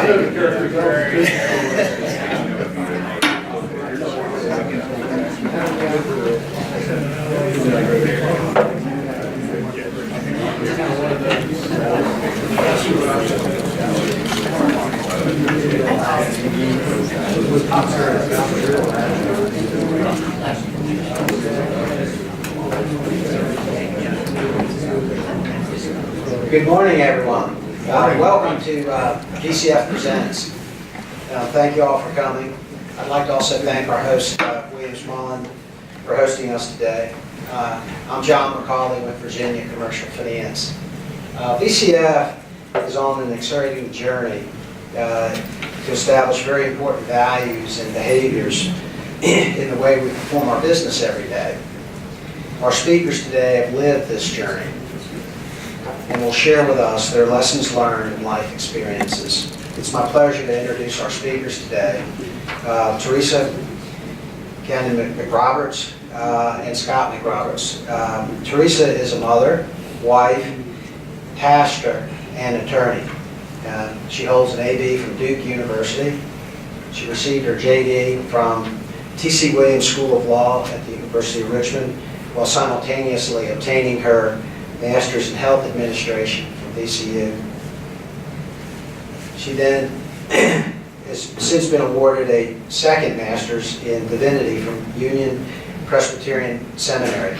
Good morning, everyone. Welcome to VCF Presents. Thank you all for coming. I'd like to also thank our host, William Smullen, for hosting us today. I'm John McCauley with Virginia Commercial Finance. VCF is on an exciting journey to establish very important values and behaviors in the way we perform our business every day. Our speakers today have lived this journey and will share with us their lessons learned and life experiences. It's my pleasure to introduce our speakers today, Teresa and McRoberts and Scot McRoberts. Teresa is a mother, wife, pastor, and attorney. She holds an AB from Duke University. She received her JD from T.C. Williams School of Law at the University of Richmond, while simultaneously obtaining her Master's in Health Administration from VCU. She then has since been awarded a second Master's in Divinity from Union Presbyterian Seminary.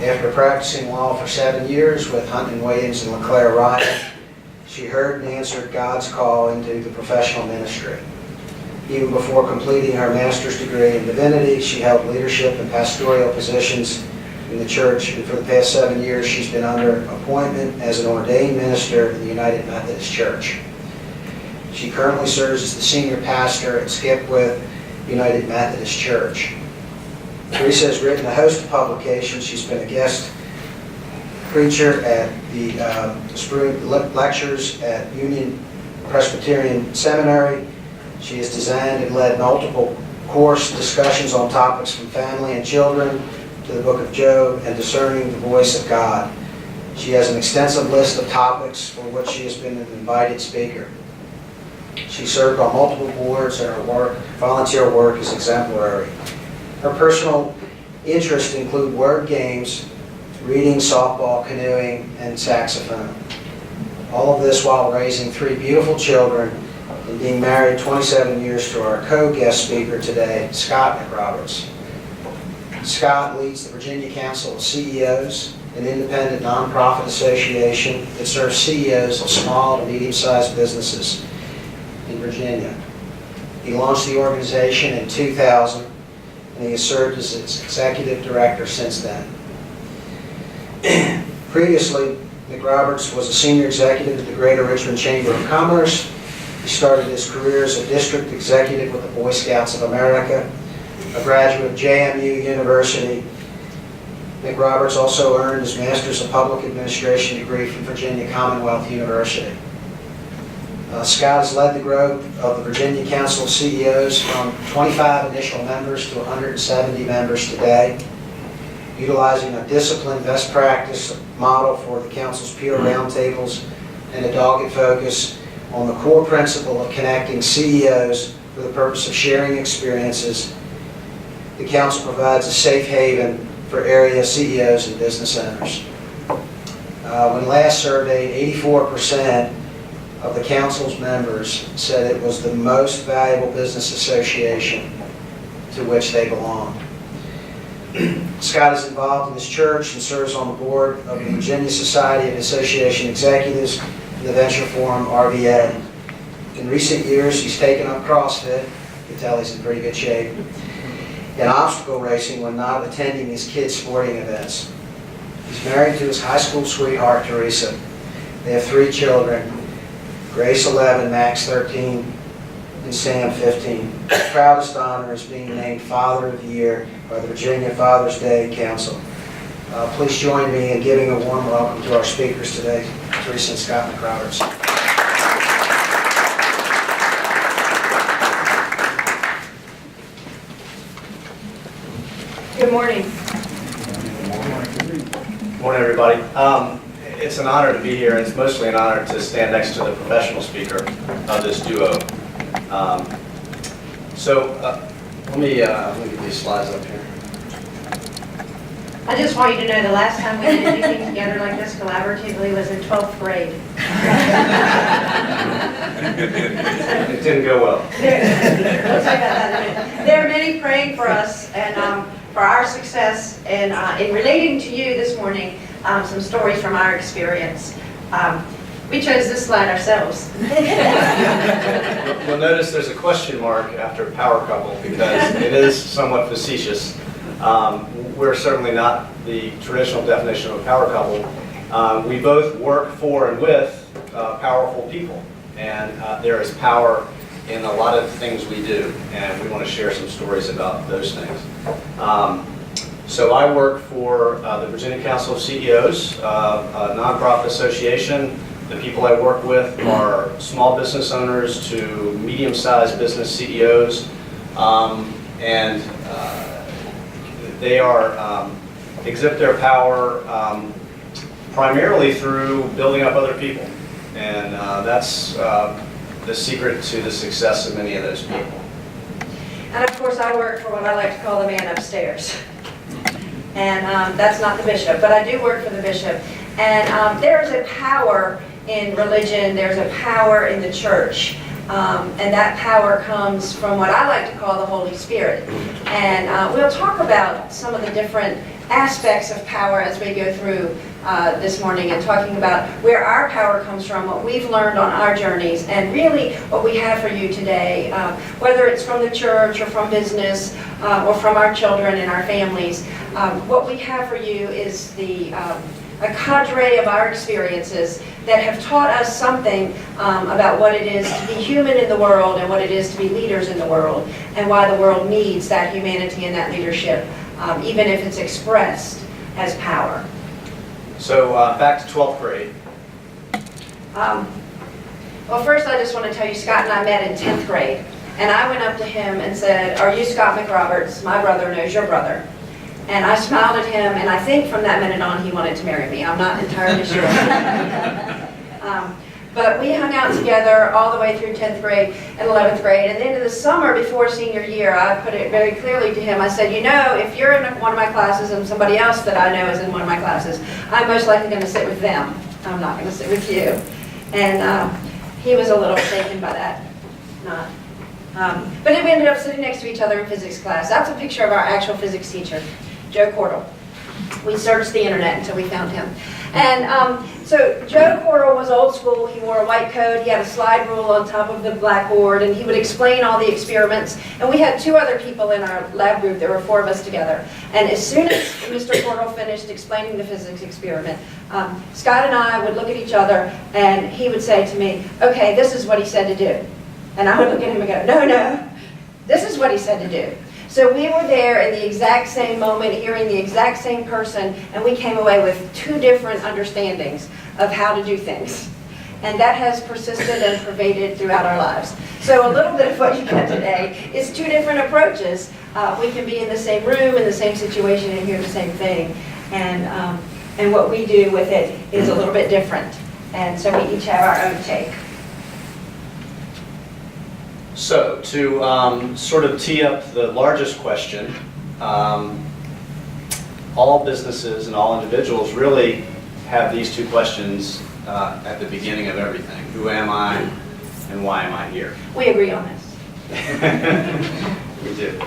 After practicing law for 7 years with Hunt & Williams and LeClaire Ryan, she heard and answered God's call into the professional ministry. Even before completing her master's degree in divinity, she held leadership and pastoral positions in the church, and for the past 7 years she's been under appointment as an ordained minister in the United Methodist Church. She currently serves as the senior pastor at Skipwith United Methodist Church. Teresa has written a host of publications. She's been a guest preacher at the spring lectures at Union Presbyterian Seminary. She has designed and led multiple course discussions on topics from family and children to the book of Job and discerning the voice of God. She has an extensive list of topics for which she has been an invited speaker. She served on multiple boards, and her volunteer work is exemplary. Her personal interests include word games, reading, softball, canoeing, and saxophone. All of this while raising 3 beautiful children and being married 27 years to our co-guest speaker today, Scot McRoberts. Scot leads the Virginia Council of CEOs, an independent nonprofit association that serves CEOs of small to medium-sized businesses in Virginia. He launched the organization in 2000, and he has served as its executive director since then. Previously, McRoberts was a senior executive at the Greater Richmond Chamber of Commerce. He started his career as a district executive with the Boy Scouts of America, a graduate of JMU University. McRoberts also earned his Master's of Public Administration degree from Virginia Commonwealth University. Scot has led the growth of the Virginia Council of CEOs from 25 initial members to 170 members today, utilizing a disciplined best practice model for the Council's peer roundtables and a dogged focus on the core principle of connecting CEOs for the purpose of sharing experiences. The Council provides a safe haven for area CEOs and business owners. When last surveyed, 84% of the Council's members said it was the most valuable business association to which they belong. Scot is involved in his church and serves on the board of the Virginia Society of Association Executives and the venture forum RVA. In recent years, he's taken up CrossFit. You can tell he's in pretty good shape. And obstacle racing when not attending his kids' sporting events. He's married to his high school sweetheart, Teresa. They have 3 children, Grace 11, Max 13, and Sam 15. The proudest honor is being named Father of the Year by the Virginia Father's Day Council. Please join me in giving a warm welcome to our speakers today, Teresa and Scot McRoberts. Good morning. Good morning, everybody. it's an honor to be here, and it's mostly an honor to stand next to the professional speaker of this duo. Let me get these slides up here. I just want you to know the last time we did anything together like this collaboratively was in 12th grade. It didn't go well. We'll talk about that in a minute. There are many praying for us and for our success, and in relating to you this morning, some stories from our experience. We chose this slide ourselves. You'll notice there's a question mark after power couple because it is somewhat facetious. We're certainly not the traditional definition of a power couple. We both work for and with powerful people, and there is power in a lot of things we do, and we want to share some stories about those things. So I work for the Virginia Council of CEOs, a nonprofit association. The people I work with are small business owners to medium-sized business CEOs, and they exhibit their power primarily through building up other people, and that's the secret to the success of many of those people. And of course, I work for what I like to call the man upstairs. And that's not the bishop, but I do work for the bishop. And there's a power in religion, there's a power in the church. And that power comes from what I like to call the Holy Spirit. And we'll talk about some of the different aspects of power as we go through this morning, and talking about where our power comes from, what we've learned on our journeys, and really what we have for you today, whether it's from the church or from business or from our children and our families. What we have for you is a cadre of our experiences that have taught us something about what it is to be human in the world and what it is to be leaders in the world, and why the world needs that humanity and that leadership, even if it's expressed as power. So back to 12th grade. Well, first I just want to tell you, Scott and I met in 10th grade, and I went up to him and said, "Are you Scot McRoberts? My brother knows your brother." And I smiled at him, and I think from that minute on he wanted to marry me. I'm not entirely sure. But we hung out together all the way through 10th grade and 11th grade. And then in the summer before senior year, I put it very clearly to him. I said, you know, if you're in one of my classes and somebody else that I know is in one of my classes, I'm most likely going to sit with them. I'm not going to sit with you. And he was a little shaken by that. But we ended up sitting next to each other in physics class. That's a picture of our actual physics teacher, Joe Cordell. We searched the internet until we found him. And so Joe Cordell was old school. He wore a white coat. He had a slide rule on top of the blackboard, and he would explain all the experiments. And we had two other people in our lab group. There were four of us together. And as soon as Mr. Cordell finished explaining the physics experiment, Scott and I would look at each other, and he would say to me, "Okay, this is what he said to do." And I would look at him and go, "No, this is what he said to do." So we were there in the exact same moment, hearing the exact same person, and we came away with two different understandings of how to do things. And that has persisted and pervaded throughout our lives. So a little bit of what you get today is two different approaches. We can be in the same room, in the same situation, and hear the same thing. And what we do with it is a little bit different. And so we each have our own take. So to sort of tee up the largest question, all businesses and all individuals really have these two questions at the beginning of everything. Who am I and why am I here? We agree on this. We do.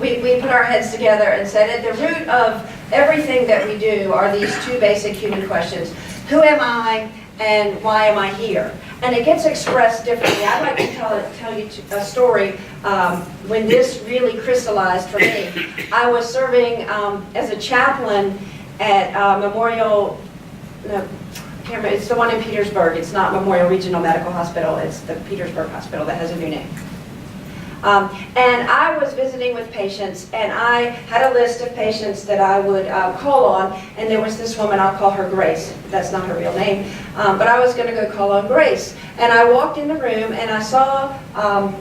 We put our heads together and said at the root of everything that we do are these two basic human questions. Who am I and why am I here? And it gets expressed differently. I'd like to tell you a story when this really crystallized for me. I was serving as a chaplain at Memorial, no, I can't remember, it's the one in Petersburg. It's not Memorial Regional Medical Hospital, it's the Petersburg Hospital that has a new name. And I was visiting with patients, and I had a list of patients that I would call on, and there was this woman, I'll call her Grace, that's not her real name, but I was going to go call on Grace. And I walked in the room, and I saw a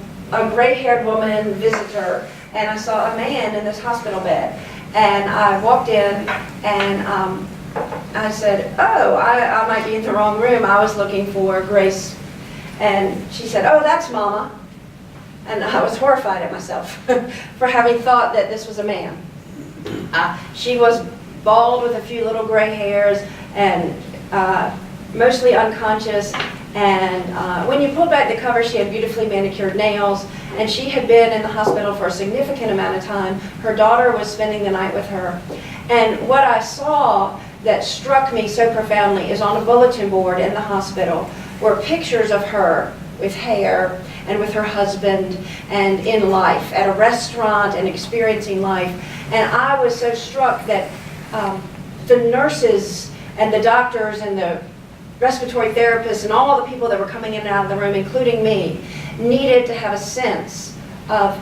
gray-haired woman visitor, and I saw a man in this hospital bed. And I walked in, and I said, oh, I might be in the wrong room. I was looking for Grace. And she said, oh, that's Mama. And I was horrified at myself for having thought that this was a man. She was bald with a few little gray hairs and mostly unconscious. And when you pulled back the cover, she had beautifully manicured nails. And she had been in the hospital for a significant amount of time. Her daughter was spending the night with her. And what I saw that struck me so profoundly is on a bulletin board in the hospital were pictures of her with hair and with her husband and in life, at a restaurant and experiencing life. And I was so struck that the nurses and the doctors and the respiratory therapists and all the people that were coming in and out of the room, including me, needed to have a sense of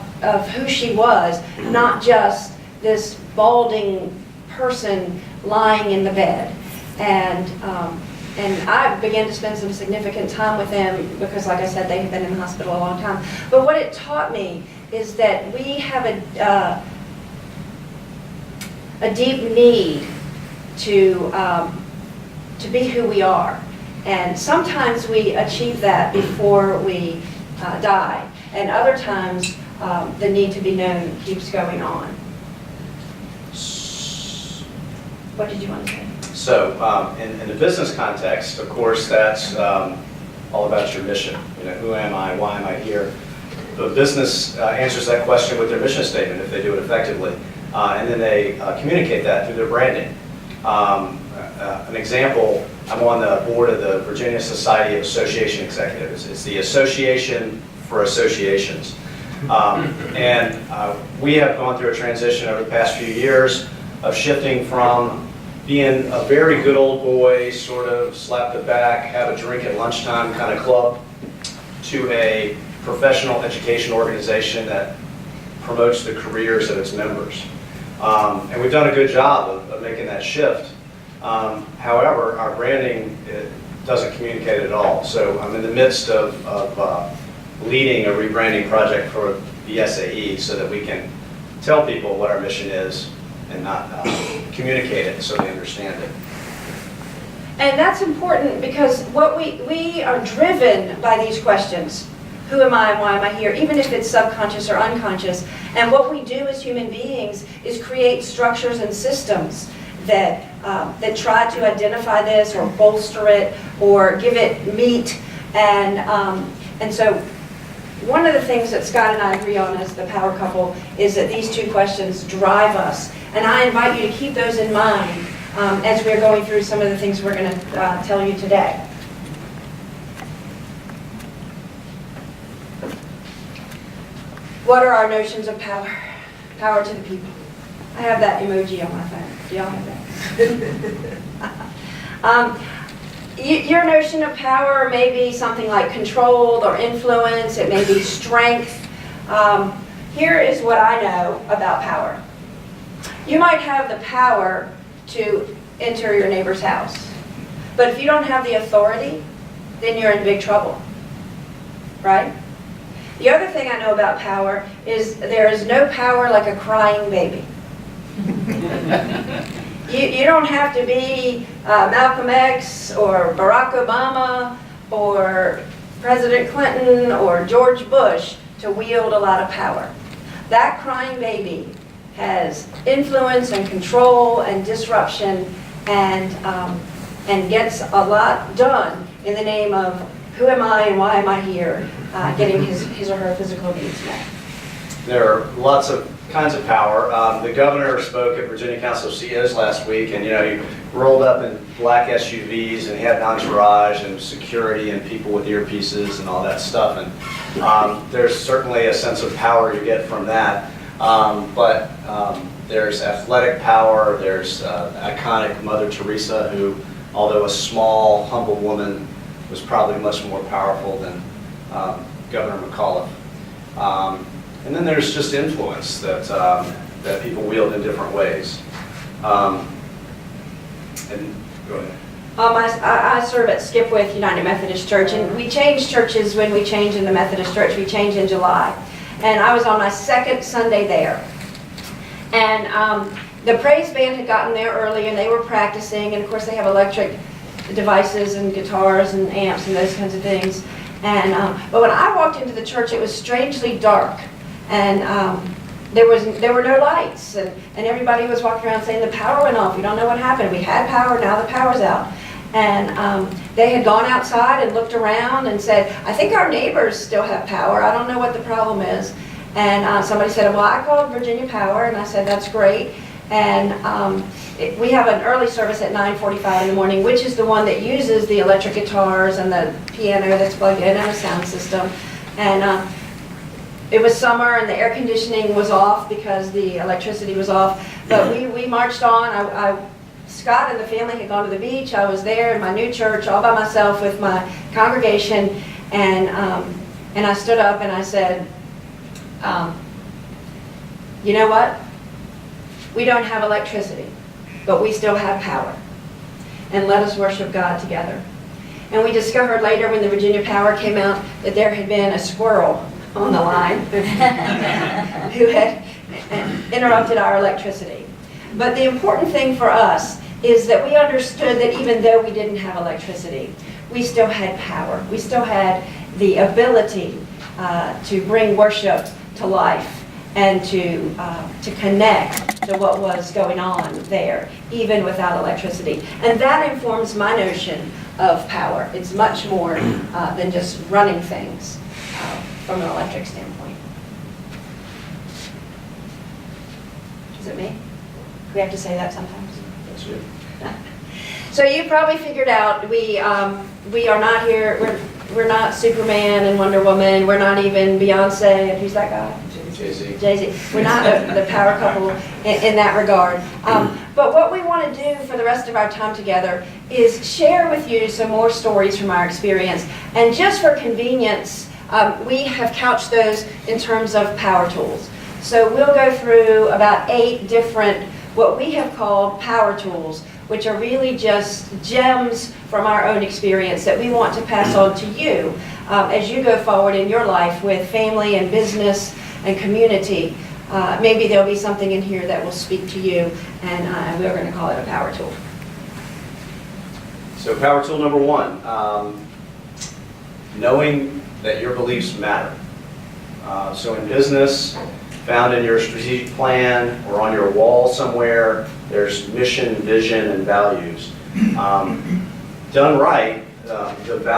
who she was, not just this balding person lying in the bed. And I began to spend some significant time with them because, like I said, they had been in the hospital a long time. But what it taught me is that we have a deep need to be who we are. And sometimes we achieve that before we die. And other times, the need to be known keeps going on. What did you want to say? So in the business context, of course, that's all about your mission. You know, who am I? Why am I here? The business answers that question with their mission statement if they do it effectively. And then they communicate that through their branding. An example, I'm on the board of the Virginia Society of Association Executives. It's the Association for Associations. And we have gone through a transition over the past few years of shifting from being a very good old boy, sort of slap the back, have a drink at lunchtime kind of club, to a professional education organization that promotes the careers of its members. And we've done a good job of making that shift. However, our branding doesn't communicate at all. So I'm in the midst of leading a rebranding project for the SAE so that we can tell people what our mission is and not communicate it so they understand it. And that's important because what we are driven by these questions. Who am I and why am I here? Even if it's subconscious or unconscious. And what we do as human beings is create structures and systems that try to identify this or bolster it or give it meat. And so one of the things that Scott and I agree on as the power couple is that these two questions drive us. And I invite you to keep those in mind as we're going through some of the things we're going to tell you today. What are our notions of power? Power to the people. I have that emoji on my phone. Do y'all have that? Your notion of power may be something like control or influence. It may be strength. Here is what I know about power. You might have the power to enter your neighbor's house. But if you don't have the authority, then you're in big trouble. Right? The other thing I know about power is there is no power like a crying baby. You don't have to be Malcolm X or Barack Obama or President Clinton or George Bush to wield a lot of power. That crying baby has influence and control and disruption and gets a lot done in the name of who am I and why am I here, getting his or her physical needs met. There are lots of kinds of power. The governor spoke at Virginia Council of CEOs last week, and he rolled up in black SUVs, and he had an entourage and security and people with earpieces and all that stuff. And there's certainly a sense of power you get from that. But there's athletic power. There's iconic Mother Teresa, who, although a small, humble woman, was probably much more powerful than Governor McAuliffe. And then there's just influence that people wield in different ways. And go ahead. I serve at Skipwith United Methodist Church, and we change churches when we change in the Methodist Church. We change in July. And I was on my second Sunday there. And The praise band had gotten there early and they were practicing, and of course they have electric devices and guitars and amps and those kinds of things. And but when I walked into the church, it was strangely dark, and there were no lights, and everybody was walking around saying the power went off. We don't know what happened. We had power, now the power's out. And they had gone outside and looked around and said, I think our neighbors still have power. I don't know what the problem is. And somebody said, well, I called Virginia Power, and I said, that's great. And we have an early service at 9:45 in the morning, which is the one that uses the electric guitars and the piano that's plugged in and a sound system. And it was summer and the air conditioning was off because the electricity was off. But we marched on. Scott and the family had gone to the beach. I was there in my new church all by myself with my congregation. And I stood up and I said, you know what? We don't have electricity, but we still have power. And let us worship God together. And we discovered later when the Virginia Power came out that there had been a squirrel on the line who had interrupted our electricity. But the important thing for us is that we understood that even though we didn't have electricity, we still had power. We still had the ability to bring worship to life and to connect to what was going on there, even without electricity. And that informs my notion of power. It's much more than just running things from an electric standpoint. Is it me? We have to say that sometimes. That's you. So you probably figured out we are not here. We're not Superman and Wonder Woman. We're not even Beyonce and who's that guy? Jay-Z. Jay-Z. We're not the power couple in that regard. But what we want to do for the rest of our time together is share with you some more stories from our experience. And just for convenience, we have couched those in terms of power tools. So we'll go through about 8 different, what we have called power tools, which are really just gems from our own experience that we want to pass on to you as you go forward in your life with family and business and community. Maybe there'll be something in here that will speak to you, and we're going to call it a power tool. So power tool number 1, knowing that your beliefs matter. So in business, found in your strategic plan or on your wall somewhere, there's mission, vision, and values. Done right, the